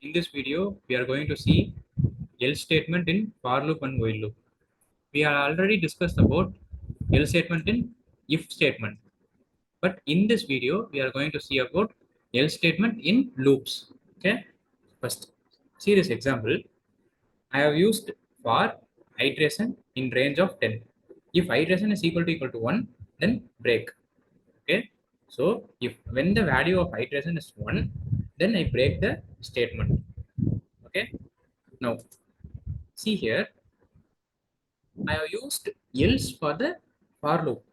In this video, we are going to see else statement in for loop and while loop. We have already discussed about else statement in if statement. But in this video, we are going to see about else statement in loops. Okay. First, see this example. I have used for iteration in range of 10. If iteration is equal to 1, then break. Okay. So if when the value of iteration is 1, then I break the statement. Okay. Now see here, I have used else for the for loop.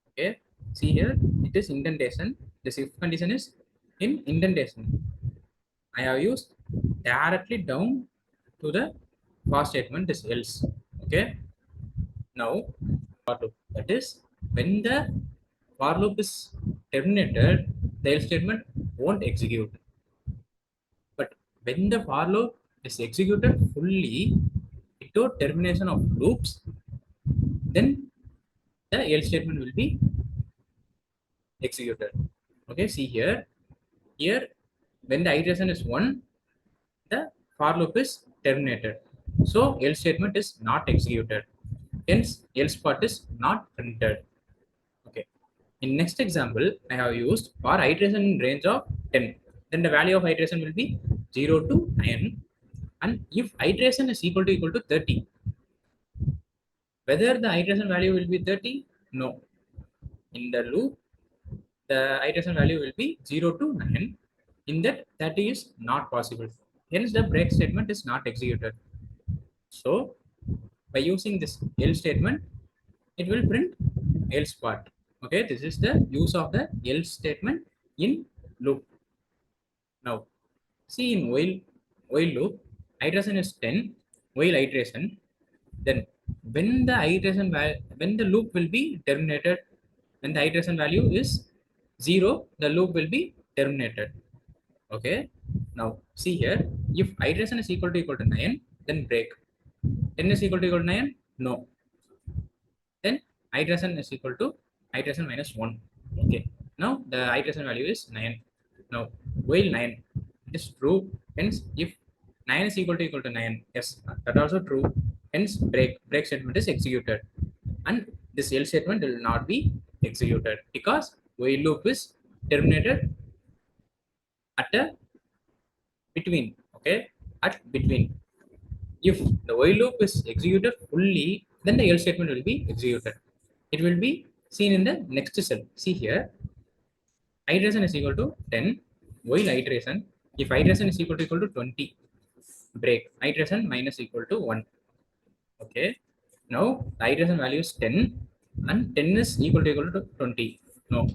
Okay. See here, it is indentation. This if condition is in indentation. I have used directly down to the for statement is else. Okay. Now for loop. That is when the for loop is terminated, the else statement won't execute. But when the for loop is executed fully without termination of loops, then the else statement will be executed. Okay, see here. Here, when the iteration is 1, the for loop is terminated. So, else statement is not executed. Hence, else part is not printed. Okay. In next example, I have used for iteration in range of 10. Then the value of iteration will be 0 to 9. And if iteration is equal to 30, whether the iteration value will be 30? No. In the loop, the iteration value will be 0 to 9. In that, 30 is not possible. Hence, the break statement is not executed. So, by using this else statement, it will print else part. Okay, this is the use of the else statement in loop. Now, see in while loop, iteration is 10, while iteration, then when the when the loop will be terminated, when the iteration value is 0, the loop will be terminated. Okay. Now see here, if iteration is equal to 9, then break. 10 is equal to 9, no. Then iteration is equal to iteration minus 1. Okay. Now the iteration value is 9. Now while 9, it is true. Hence if 9 is equal to 9, yes, that also true. Hence break statement is executed, and this else statement will not be executed because while loop is terminated at a between. Okay, at between. If the while loop is executed fully, then the else statement will be executed. It will be seen in the next cell. See here, iteration is equal to 10, while iteration, if iteration is equal to 20, break iteration minus equal to 1. Okay. Now the iteration value is 10 and 10 is equal to 20. No,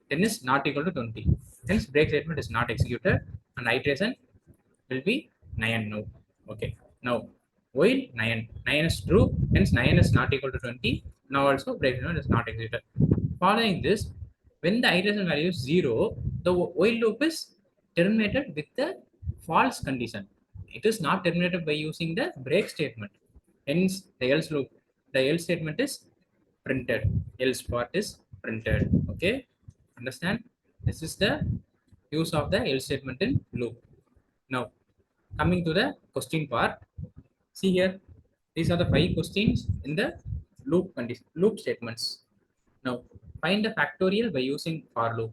10 is not equal to 20. Hence break statement is not executed and iteration will be 9 now. Okay. Now while 9 is true, hence 9 is not equal to 20. Now also break statement is not executed. Following this, when the iteration value is 0, the while loop is terminated with the false condition. It is not terminated by using the break statement. Hence the else loop, the else statement is printed. Else part is printed. Okay. Understand? This is the use of the else statement in loop. Now coming to the question part. See here, these are the 5 questions in the loop condition, loop statements. Now find the factorial by using for loop.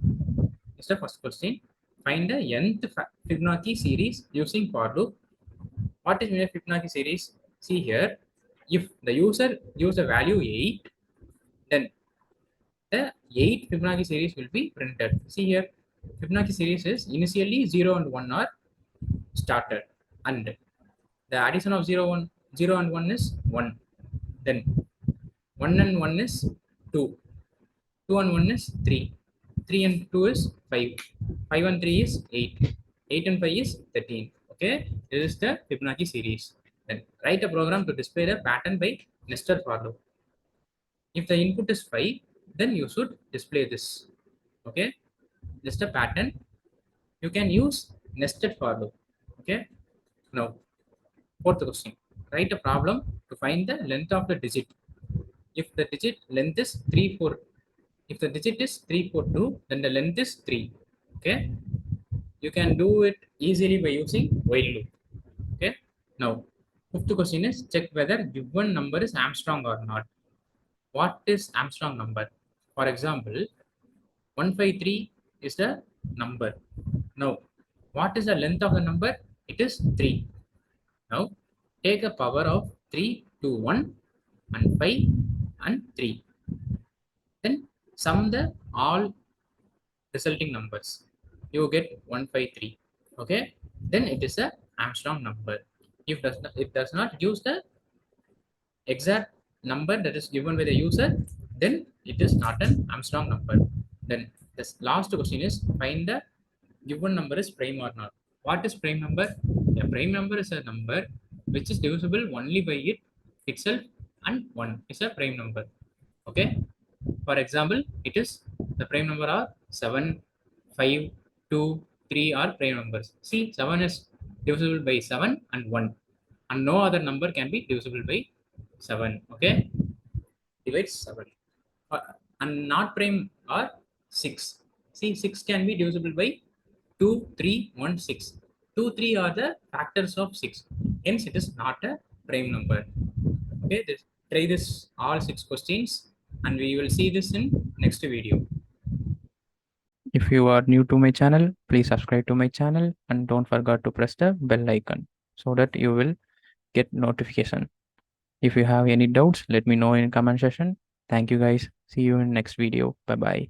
Is the first question. Find the nth Fibonacci series using for loop. What is a Fibonacci series? See here, if the user use a value 8, then the 8 Fibonacci series will be printed. See here, Fibonacci series is initially 0 and 1 are started, and the addition of 0 and 1 is 1. Then 1 and 1 is 2. 2 and 1 is 3. 3 and 2 is 5. 5 and 3 is 8. 8 and 5 is 13. Okay, this is the Fibonacci series. Then write a program to display the pattern by nested for loop. If the input is 5, then you should display this. Okay, just a pattern. You can use nested for loop. Okay, now fourth question. Write a problem to find the length of the digit. If the digit length is 3, 4, if the digit is 342, then the length is 3. Okay. You can do it easily by using while loop. Okay. Now, fifth question is check whether given number is Armstrong or not. What is Armstrong number? For example, 153 is the number. Now, what is the length of the number? It is 3. Now, take a power of 3 to 1 and 5 and 3. Then sum the all resulting numbers. You get 153. Okay. Then it is a Armstrong number. If it does not use the exact number that is given by the user, then it is not an Armstrong number. Then this last question is find the given number is prime or not. What is prime number? A prime number is a number which is divisible only by it itself, and 1 is a prime number. Okay. For example, it is the prime number are 7, 5, 2, 3 are prime numbers. See, 7 is divisible by 7 and 1, and no other number can be divisible by 7. Okay, divides 7. Uh, and not prime are 6. See, 6 can be divisible by 2, 3, 1, 6. 2, 3 are the factors of 6. Hence, it is not a prime number. Okay, try this all 6 questions, and we will see this in next video. If you are new to my channel, please subscribe to my channel and don't forget to press the bell icon so that you will get notification. If you have any doubts, let me know in comment section. Thank you guys. See you in next video. Bye bye.